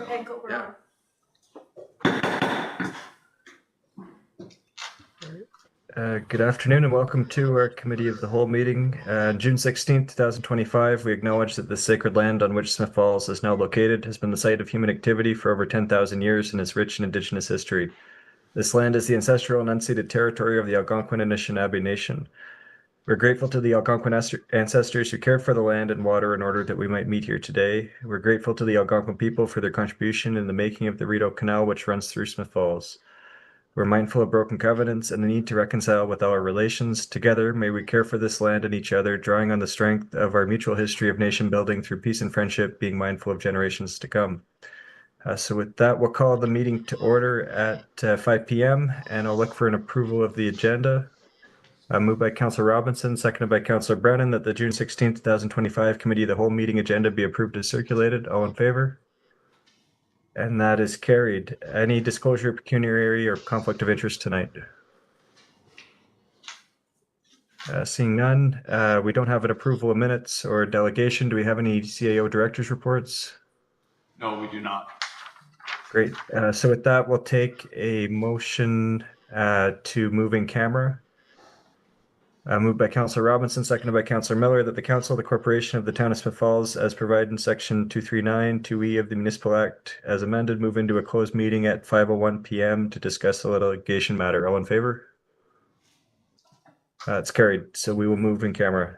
Panko, we're Yeah. on. Good afternoon and welcome to our Committee of the Whole meeting. June 16th, 2025, we acknowledge that the sacred land on which Smith Falls is now located has been the site of human activity for over 10,000 years and is rich in Indigenous history. This land is the ancestral and unceded territory of the Algonquin and Anishinaabe Nation. We're grateful to the Algonquin ancestors who cared for the land and water in order that we might meet here today. We're grateful to the Algonquin people for their contribution in the making of the Rideau Canal, which runs through Smith Falls. We're mindful of broken covenants and the need to reconcile with our relations. Together, may we care for this land and each other, drawing on the strength of our mutual history of nation building through peace and friendship, being mindful of generations to come. So with that, we'll call the meeting to order at 5 p.m. and I'll look for an approval of the agenda. Moved by Councillor Robinson, seconded by Councillor Brennan, that the June 16th, 2025 Committee of the Whole meeting agenda be approved as circulated. All in favor? And that is carried. Any disclosure of pecuniary or conflict of interest tonight? Seeing none, we don't have an approval of minutes or delegation. Do we have any CAO directors reports? No, we do not. Great. So with that, we'll take a motion to move in camera. Moved by Councillor Robinson, seconded by Councillor Miller, that the Council of the Corporation of the Town of Smith Falls, as provided in Section 239 2E of the Municipal Act, as amended, move into a closed meeting at 5:01 p.m. to discuss the litigation matter. All in favor? It's carried. So we will move in camera.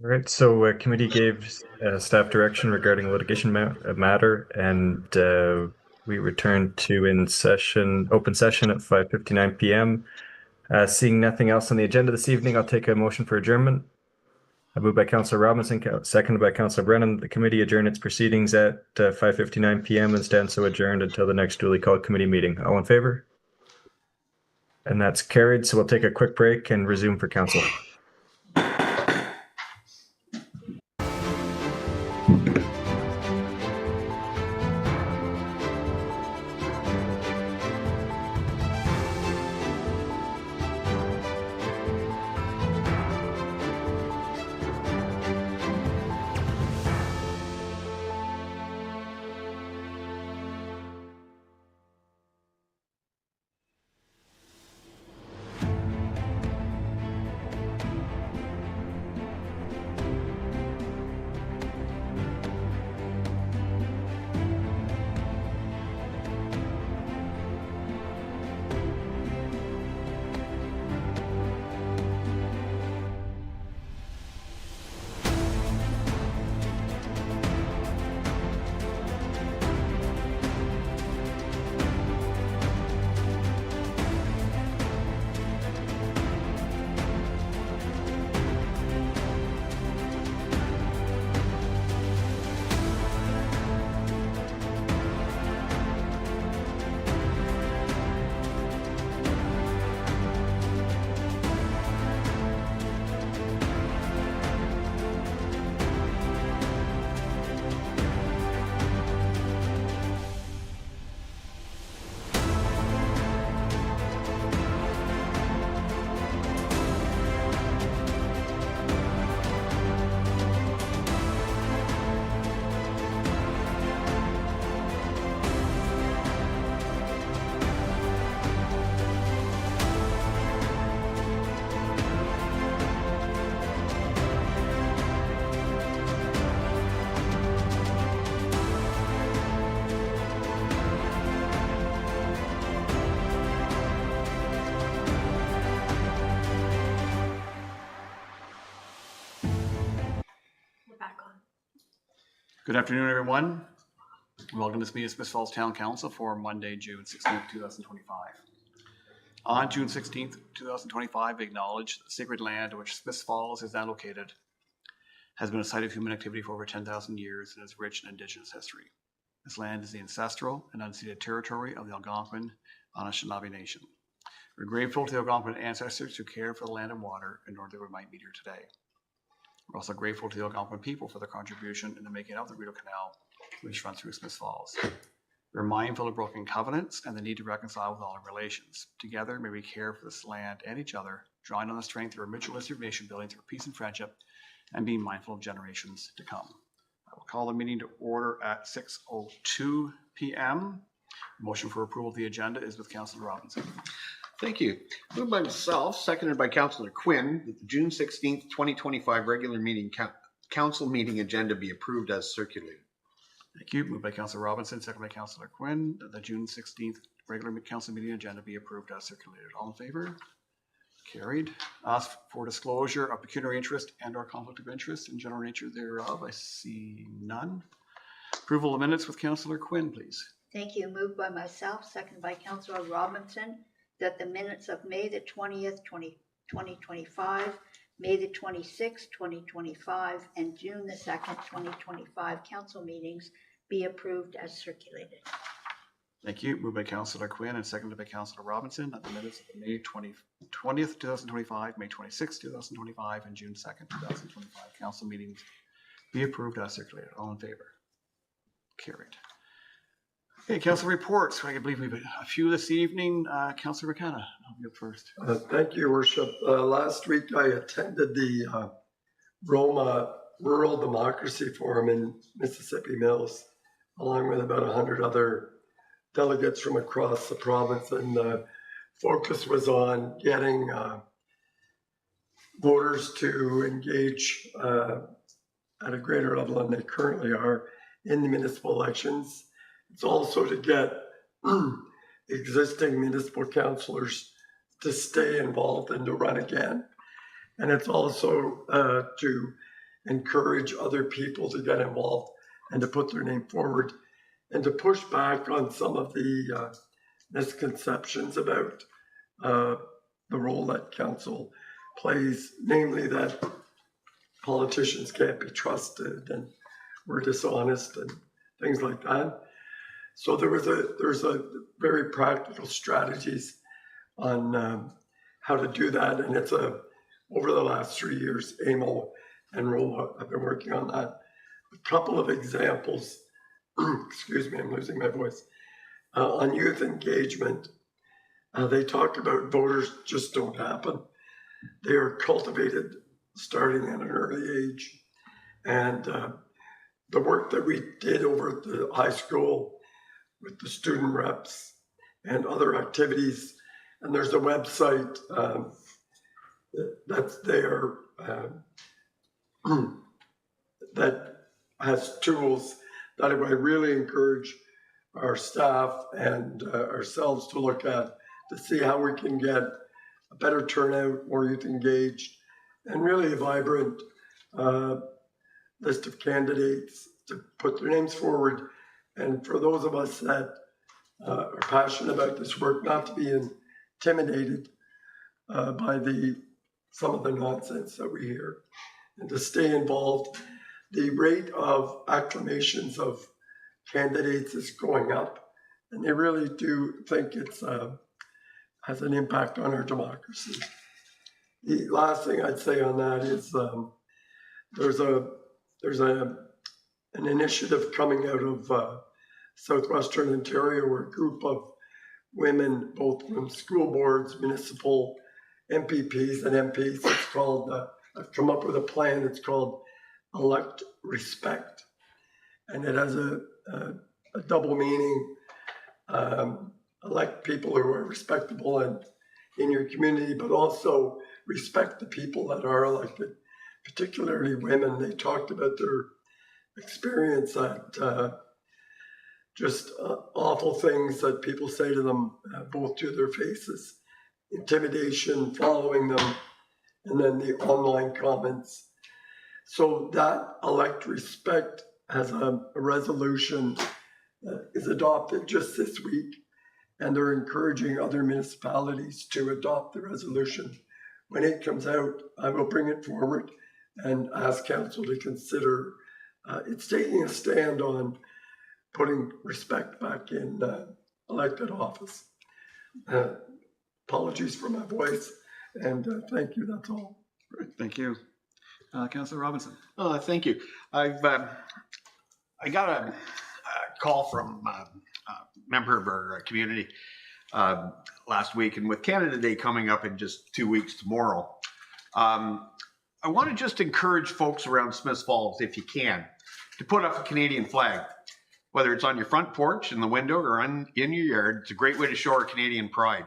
All right, so committee gave staff direction regarding litigation matter, and we returned to open session at 5:59 p.m. Seeing nothing else on the agenda this evening, I'll take a motion for adjournment. Moved by Councillor Robinson, seconded by Councillor Brennan. The committee adjourned its proceedings at 5:59 p.m. and stands so adjourned until the next duly called committee meeting. All in favor? And that's carried. So we'll take a quick break and resume for council. Good afternoon, everyone. Welcome to this meeting of Smith Falls Town Council for Monday, June 16th, 2025. On June 16th, 2025, we acknowledge that the sacred land on which Smith Falls is now located has been a site of human activity for over 10,000 years and has rich and indigenous history. This land is the ancestral and unceded territory of the Algonquin Anishinaabe Nation. We're grateful to the Algonquin ancestors who cared for the land and water in order that we might meet here today. We're also grateful to the Algonquin people for their contribution in the making of the Rideau Canal, which runs through Smith Falls. We're mindful of broken covenants and the need to reconcile with all our relations. Together, may we care for this land and each other, drawing on the strength of our mutual history of nation building through peace and friendship, and being mindful of generations to come. I will call the meeting to order at 6:02 p.m. Motion for approval of the agenda is with Councillor Robinson. Thank you. Moved by myself, seconded by Councillor Quinn, that the June 16th, 2025 regular meeting council meeting agenda be approved as circulated. Thank you. Moved by Councillor Robinson, seconded by Councillor Quinn, that the June 16th regular council meeting agenda be approved as circulated. All in favor? Carried. Ask for disclosure of pecuniary interest and or conflict of interest and general nature thereof. I see none. Approval of minutes with Councillor Quinn, please. Thank you. Moved by myself, seconded by Councillor Robinson, that the minutes of May the 20th, 2025, May the 26th, 2025, and June the 2nd, 2025 council meetings be approved as circulated. Thank you. Moved by Councillor Quinn and seconded by Councillor Robinson that the minutes of the May 20th, 2025, May 26th, 2025, and June 2nd, 2025 council meetings be approved as circulated. All in favor? Carried. Okay, council reports. I believe we have a few this evening. Councillor McKenna, I'll be up first. Thank you, Worship. Last week I attended the Roma Rural Democracy Forum in Mississippi Mills, along with about 100 other delegates from across the province, and the focus was on getting voters to engage at a greater level than they currently are in the municipal elections. It's also to get existing municipal councillors to stay involved and to run again. And it's also to encourage other people to get involved and to put their name forward and to push back on some of the misconceptions about the role that council plays, namely that politicians can't be trusted and we're dishonest and things like that. So there's a very practical strategies on how to do that, and it's over the last 3 years, AMO and Roma have been working on that. A couple of examples, excuse me, I'm losing my voice, on youth engagement. They talk about voters just don't happen. They are cultivated starting at an early age. And the work that we did over at the high school with the student reps and other activities, and there's a website that's there that has tools that I really encourage our staff and ourselves to look at to see how we can get a better turnout, more youth engaged, and really a vibrant list of candidates to put their names forward. And for those of us that are passionate about this work, not to be intimidated by some of the nonsense that we hear and to stay involved. The rate of acclamations of candidates is going up, and they really do think it's has an impact on our democracy. The last thing I'd say on that is there's an initiative coming out of Southwestern Ontario where a group of women, both from school boards, municipal MPPs and MPs, it's called, I've come up with a plan, it's called Elect Respect. And it has a double meaning. Elect people who are respectable and in your community, but also respect the people that are elected, particularly women. They talked about their experience at just awful things that people say to them, both to their faces, intimidation, following them, and then the online comments. So that Elect Respect has a resolution that is adopted just this week, and they're encouraging other municipalities to adopt the resolution. When it comes out, I will bring it forward and ask council to consider. It's taking a stand on putting respect back in elected office. Apologies for my voice, and thank you, that's all. Great, thank you. Councillor Robinson. Thank you. I got a call from a member of our community last week, and with Canada Day coming up in just 2 weeks tomorrow, I want to just encourage folks around Smiths Falls, if you can, to put up a Canadian flag, whether it's on your front porch, in the window, or in your yard. It's a great way to show our Canadian pride.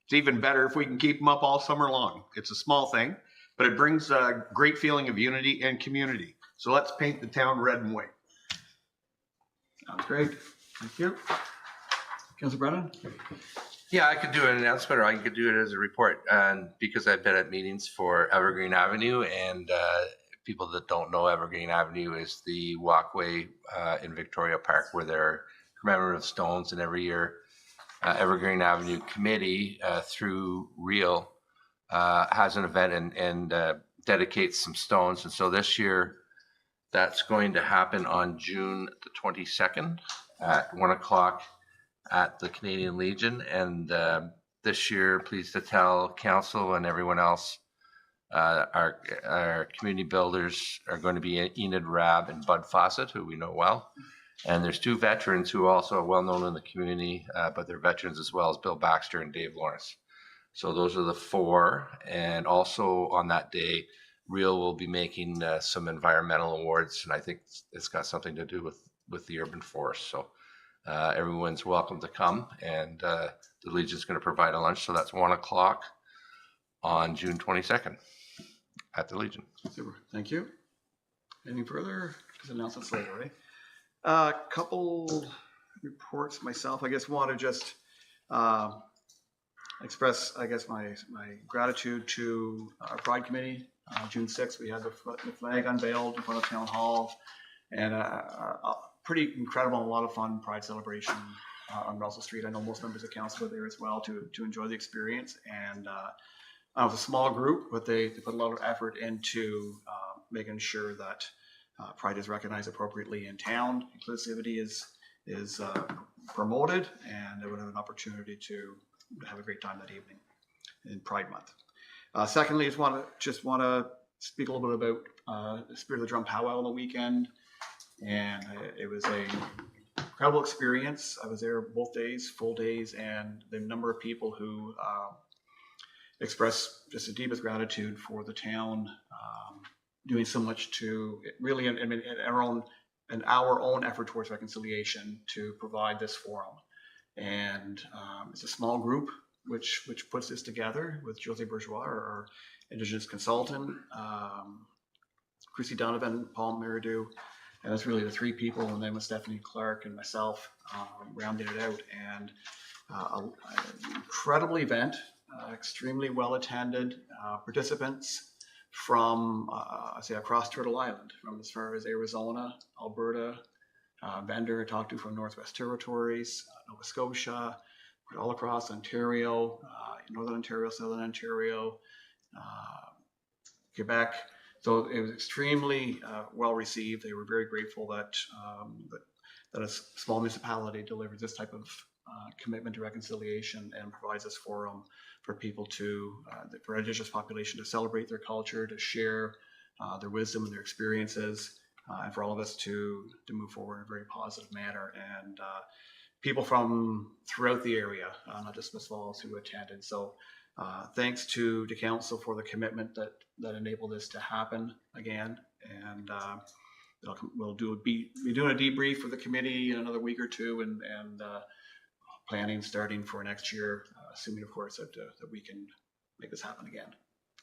It's even better if we can keep them up all summer long. It's a small thing, but it brings a great feeling of unity and community. So let's paint the town red and white. Sounds great. Thank you. Councillor Brennan? Yeah, I could do an announcement, or I could do it as a report. And because I've been at meetings for Evergreen Avenue, and people that don't know, Evergreen Avenue is the walkway in Victoria Park where there are commemorative stones. And every year, Evergreen Avenue Committee through Real has an event and dedicates some stones. And so this year, that's going to happen on June the 22nd at 1 o'clock at the Canadian Legion. And this year, pleased to tell council and everyone else, our community builders are going to be Enid Rabb and Bud Fawcett, who we know well. And there's two veterans who also are well known in the community, but they're veterans as well, as Bill Baxter and Dave Lawrence. So those are the four. And also on that day, Real will be making some environmental awards, and I think it's got something to do with the urban forest. So everyone's welcome to come, and the Legion's going to provide a lunch. So that's 1 o'clock on June 22nd at the Legion. Super. Thank you. Any further? Just announcements later, right? A couple reports myself. I guess want to just express, I guess, my gratitude to our Pride Committee. June 6th, we had the flag unveiled in front of Town Hall, and a pretty incredible and a lot of fun Pride celebration on Russell Street. I know most members of council were there as well to enjoy the experience. And it was a small group, but they put a lot of effort into making sure that Pride is recognized appropriately in town. Inclusivity is promoted, and they would have an opportunity to have a great time that evening in Pride Month. Secondly, just want to speak a little bit about the Spirit of the Drum powwow on the weekend, and it was a incredible experience. I was there both days, full days, and the number of people who expressed just the deepest gratitude for the town doing so much to really, in our own effort towards reconciliation to provide this forum. And it's a small group which puts this together with Josie Bourgeois, our Indigenous consultant, Chrissy Donovan, Paul Meridew, and that's really the three people, and then with Stephanie Clark and myself rounding it out. And an incredible event, extremely well attended, participants from I say across Turtle Island, from as far as Arizona, Alberta, vendor I talked to from Northwest Territories, Nova Scotia, all across Ontario, Northern Ontario, Southern Ontario, Quebec. So it was extremely well received. They were very grateful that a small municipality delivers this type of commitment to reconciliation and provides this forum for people for Indigenous population to celebrate their culture, to share their wisdom and their experiences, and for all of us to move forward in a very positive manner. And people from throughout the area, not just Smiths Falls, who attended. So thanks to council for the commitment that enabled this to happen again. And we'll be doing a debrief for the committee in another week or two, and planning starting for next year, assuming of course that we can make this happen again.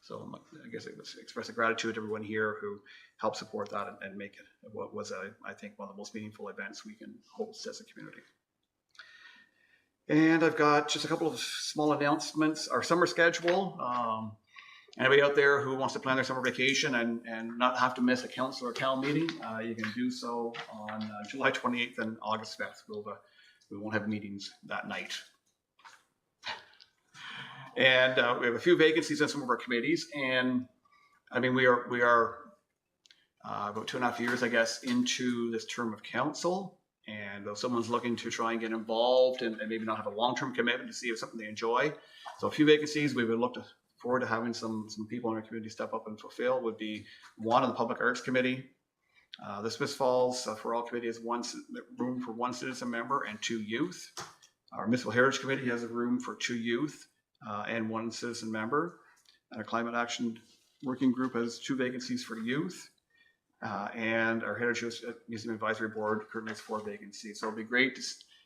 So I guess it was express a gratitude to everyone here who helped support that and make it what was I think one of the most meaningful events we can host as a community. And I've got just a couple of small announcements. Our summer schedule. Anybody out there who wants to plan their summer vacation and not have to miss a council or town meeting, you can do so on July 28th and August 5th. We won't have meetings that night. And we have a few vacancies on some of our committees. And I mean, we are about 2.5 years, I guess, into this term of council. And if someone's looking to try and get involved and maybe not have a long-term commitment to see if something they enjoy. So a few vacancies we would look forward to having some people in our community step up and fulfill would be one on the Public Arts Committee. The Smiths Falls For All Committee has room for one citizen member and 2 youth. Our Municipal Heritage Committee has a room for 2 youth and 1 citizen member. And our Climate Action Working Group has 2 vacancies for youth. And our Heritage Museum Advisory Board currently has 4 vacancies. So it'd be great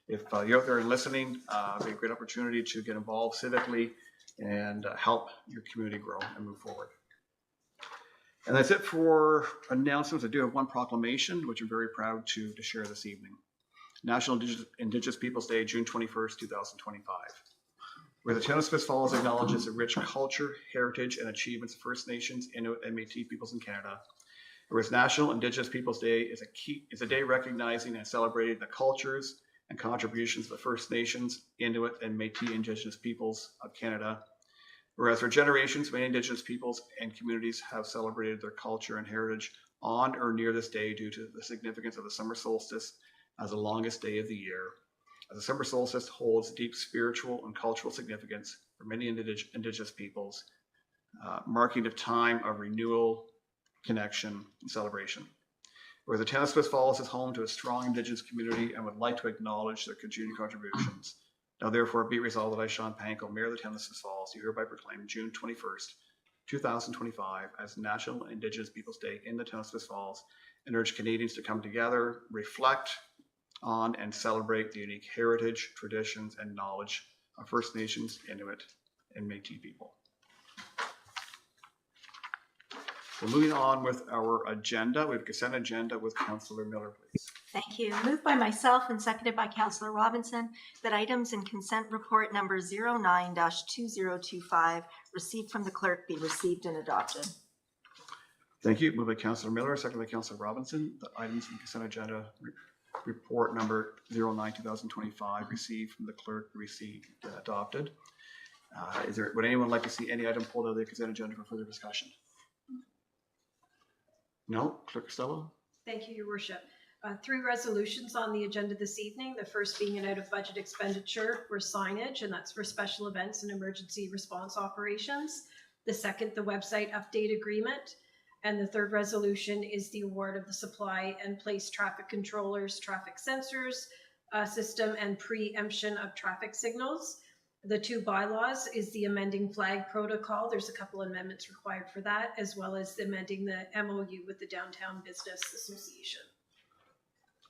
if you're out there and listening. It'd be a great opportunity to get involved civically and help your community grow and move forward. And that's it for announcements. I do have one proclamation, which I'm very proud to share this evening. National Indigenous Peoples Day, June 21st, 2025. Where the town of Smiths Falls acknowledges the rich culture, heritage, and achievements of First Nations, Inuit, and Métis peoples in Canada. Whereas National Indigenous Peoples Day is a day recognizing and celebrating the cultures and contributions of the First Nations, Inuit, and Métis Indigenous peoples of Canada. Whereas for generations, many Indigenous peoples and communities have celebrated their culture and heritage on or near this day due to the significance of the summer solstice as the longest day of the year. As the summer solstice holds deep spiritual and cultural significance for many Indigenous peoples, marking a time of renewal, connection, and celebration. Where the town of Smiths Falls is home to a strong Indigenous community and would like to acknowledge their continued contributions. Now therefore be resolved that I, Sean Panko, Mayor of the town of Smiths Falls, do hereby proclaim June 21st, 2025 as National Indigenous Peoples Day in the town of Smiths Falls and urge Canadians to come together, reflect on and celebrate the unique heritage, traditions, and knowledge of First Nations, Inuit, and Métis people. So moving on with our agenda, we have a consent agenda with Councillor Miller, please. Thank you. Moved by myself and seconded by Councillor Robinson that items in consent report number 09-2025 received from the clerk be received and adopted. Thank you. Moved by Councillor Miller, seconded by Councillor Robinson. The items in consent agenda report number 09-2025 received from the clerk, received, adopted. Would anyone like to see any item pulled out of the consent agenda for further discussion? No? Clerk Costello? Thank you, Your Worship. 3 resolutions on the agenda this evening. The first being an out-of-budget expenditure for signage, and that's for special events and emergency response operations. The second, the website update agreement. And the third resolution is the award of the supply and place traffic controllers, traffic sensors system, and preemption of traffic signals. The 2 bylaws is the amending flag protocol. There's a couple amendments required for that, as well as amending the MOU with the Downtown Business Association.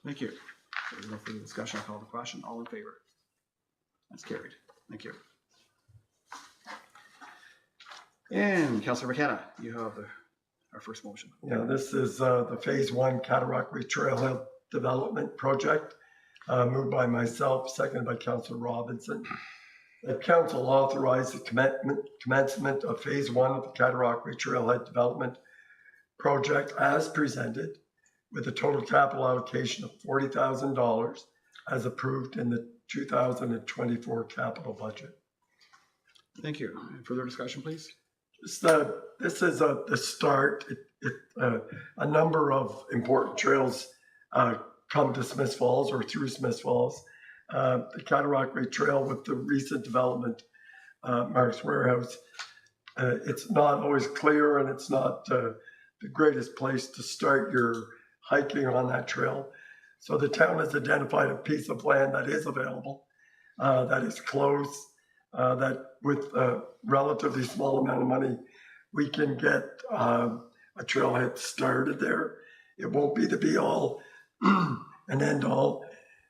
Thank you. There's no further discussion. I'll call the question. All in favor? That's carried. Thank you. And Councillor McKenna, you have our first motion. Yeah, this is the Phase 1 Cataraqui Trailhead Development Project, moved by myself, seconded by Councillor Robinson. The council authorized the commencement of Phase 1 of the Cataraqui Trailhead Development Project as presented, with a total capital allocation of $40,000 as approved in the 2024 capital budget. Thank you. Any further discussion, please? Just, this is the start. A number of important trails come to Smiths Falls or through Smiths Falls. The Cataraqui Trail with the recent development, Mark's Warehouse, it's not always clear, and it's not the greatest place to start your hiking on that trail. So the town has identified a piece of land that is available, that is close, that with a relatively small amount of money, we can get a trailhead started there. It won't be the be all and end all.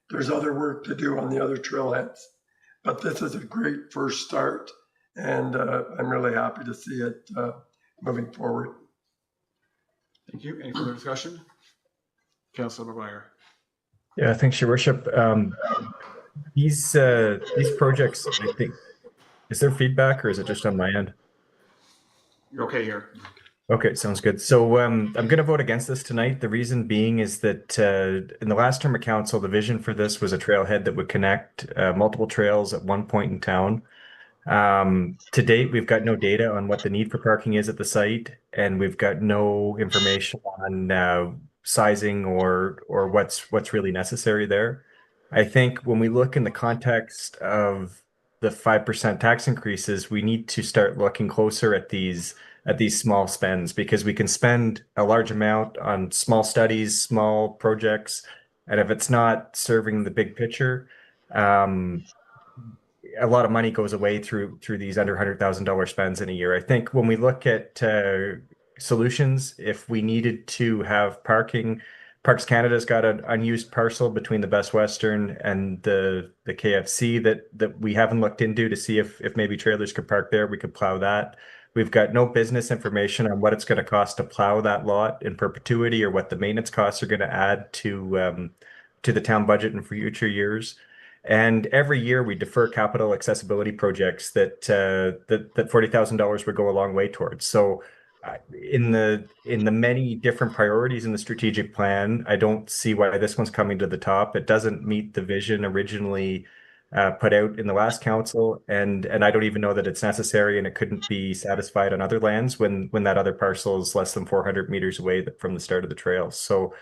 There's other work to do on the other trailheads, but this is a great first start, and I'm really happy to see it moving forward. Thank you. Any further discussion? Councillor McGuire. Yeah, thanks, Your Worship. These projects, I think, is there feedback or is it just on my end? You're okay here. Okay, sounds good. So I'm going to vote against this tonight. The reason being is that in the last term of council, the vision for this was a trailhead that would connect multiple trails at one point in town. To date, we've got no data on what the need for parking is at the site, and we've got no information on sizing or what's really necessary there. I think when we look in the context of the 5% tax increases, we need to start looking closer at these small spends, because we can spend a large amount on small studies, small projects, and if it's not serving the big picture, a lot of money goes away through these under $100,000 spends in a year. I think when we look at solutions, if we needed to have parking, Parks Canada's got an unused parcel between the Best Western and the KFC that we haven't looked into to see if maybe trailers could park there. We could plow that. We've got no business information on what it's going to cost to plow that lot in perpetuity, or what the maintenance costs are going to add to the town budget in future years. And every year we defer capital accessibility projects that $40,000 would go a long way towards. So in the many different priorities in the strategic plan, I don't see why this one's coming to the top. It doesn't meet the vision originally put out in the last council, and I don't even know that it's necessary, and it couldn't be satisfied on other lands when that other parcel is less than 400 meters away from the start of the trail. So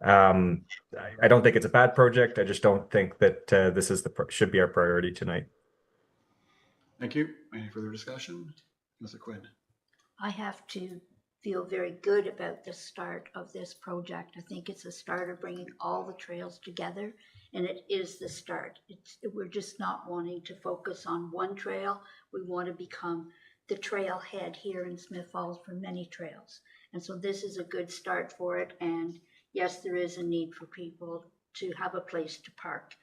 I don't think it's a bad project. I just don't think that this is should be our priority tonight. Thank you. Any further discussion? Mr. Quinn. I have to feel very good about the start of this project. I think it's a start of bringing all the trails together, and it is the start. We're just not wanting to focus on one trail. We want to become the trailhead here in Smiths Falls for many trails. And so this is a good start for it. And yes, there is a need for people to have a place to park.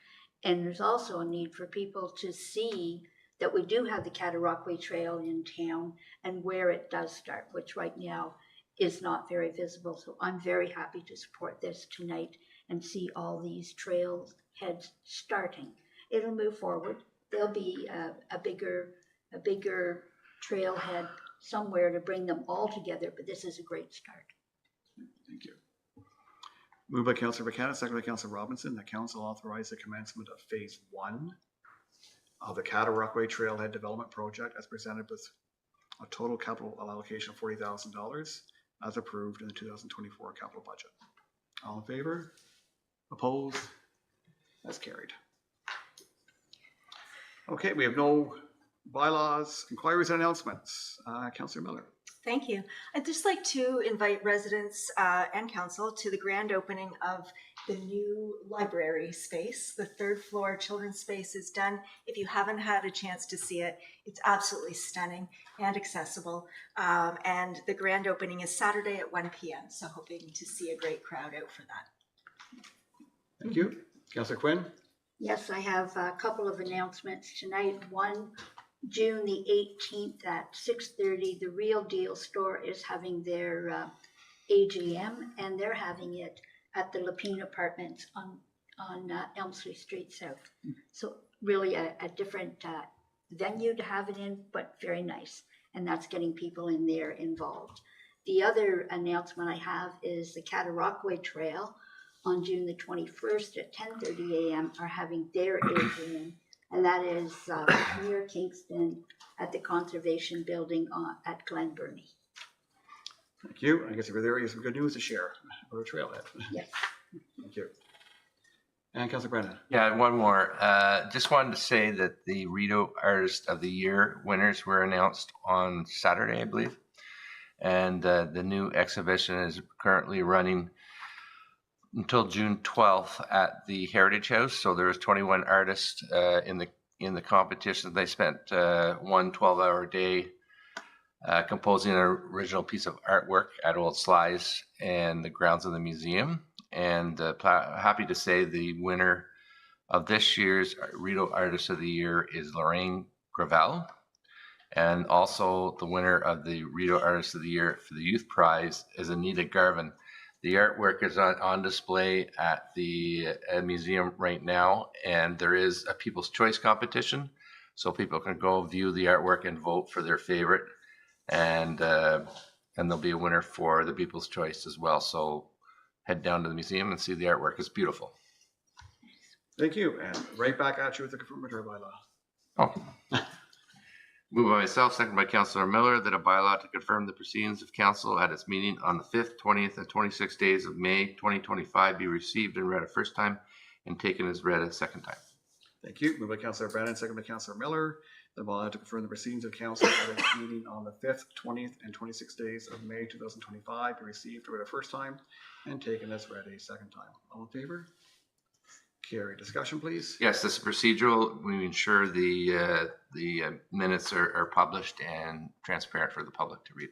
And there's also a need for people to see that we do have the Cataraqui Trail in town and where it does start, which right now is not very visible. So I'm very happy to support this tonight and see all these trailheads starting. It'll move forward. There'll be a bigger trailhead somewhere to bring them all together, but this is a great start. Thank you. Moved by Councillor Buchanan, seconded by Councillor Robinson, that council authorize the commencement of phase 1 of the Cataraqui Trailhead Development Project as presented with a total capital allocation of $40,000 as approved in the 2024 capital budget. All in favor? Opposed? That's carried. Okay, we have no bylaws, inquiries, and announcements. Councillor Miller. Thank you. I'd just like to invite residents and council to the grand opening of the new library space. The 3rd floor children's space is done. If you haven't had a chance to see it, it's absolutely stunning and accessible. And the grand opening is Saturday at 1 p.m. So hoping to see a great crowd out for that. Thank you. Councillor Quinn. Yes, I have a couple of announcements tonight. One, June the 18th at 6:30, the Real Deal store is having their AGM, and they're having it at the Lapine Apartments on Elmsley Street South. So really a different venue to have it in, but very nice. And that's getting people in there involved. The other announcement I have is the Cataraqui Trail on June the 21st at 10:30 a.m. are having their AGM. And that is near Kingston at the Conservation Building at Glen Burnie. Thank you. I guess if you're there, you have some good news to share for a trailhead. Yes. Thank you. And Councillor Brennan. Yeah, one more. Just wanted to say that the Rideau Artist of the Year winners were announced on Saturday, I believe. And the new exhibition is currently running until June 12th at the Heritage House. So there was 21 artists in the competition. They spent one 12-hour day composing an original piece of artwork at Old Sly's and the grounds of the museum. And happy to say the winner of this year's Rideau Artist of the Year is Lorraine Gravel. And also the winner of the Rideau Artist of the Year for the Youth Prize is Anita Garvin. The artwork is on display at the museum right now, and there is a People's Choice competition, so people can go view the artwork and vote for their favorite, and there'll be a winner for the People's Choice as well. So head down to the museum and see the artwork. It's beautiful. Thank you. And right back at you with the confirmatory bylaw. Oh. Moved by myself, second by Councillor Miller, that a bylaw to confirm the proceedings of council at its meeting on the 5th, 20th, and 26th days of May 2025 be received and read a first time and taken as read a second time. Thank you. Moved by Councillor Brennan, second by Councillor Miller. The bylaw to confirm the proceedings of council at its meeting on the 5th, 20th, and 26th days of May 2025 be received and read a first time and taken as read a second time. All in favor? Carry. Discussion, please. Yes, this is procedural. We ensure the minutes are published and transparent for the public to read.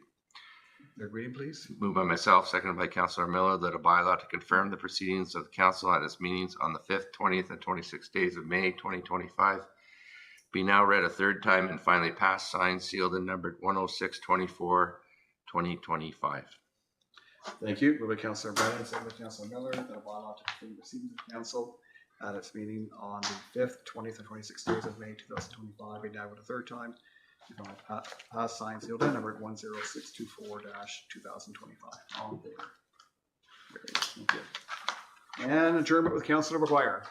Third reading, please. Moved by myself, seconded by Councillor Miller, that a bylaw to confirm the proceedings of the council at its meetings on the 5th, 20th, and 26th days of May 2025 be now read a third time and finally passed, signed, sealed, and numbered 106/24/2025. Thank you. Moved by Councillor Brennan, second by Councillor Miller, that a bylaw to confirm the proceedings of council at its meeting on the 5th, 20th, and 26th days of May 2025 be now read a third time. Pass, signed, sealed, and numbered 10624/2025. All in favor? Thank you. And adjournment with Councillor McGuire.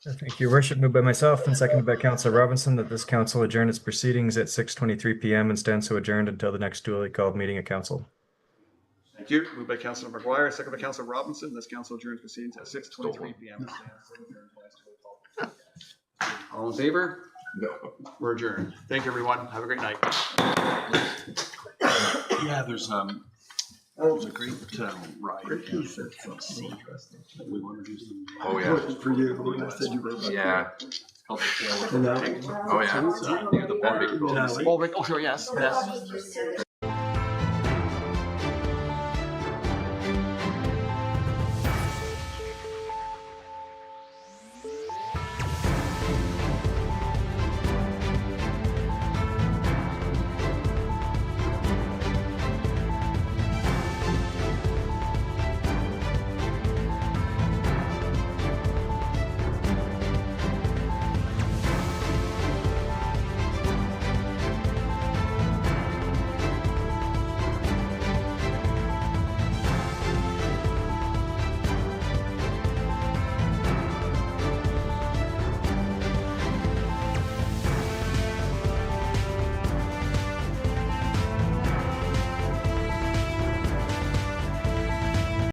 Thank you, Worship. Moved by myself and seconded by Councillor Robinson that this council adjourn its proceedings at 6:23 p.m. and stand so adjourned until the next duly called meeting of council. Thank you. Moved by Councillor McGuire, second by Councillor Robinson. This council adjourns proceedings at 6:23 p.m. All in favor? No. We're adjourned. Thank you, everyone. Have a great night. Yeah, there's a great ride. We want to do some. Oh, yeah. For you, when I said you were. Yeah. And Oh, yeah. Oh, sure, yes. Yes.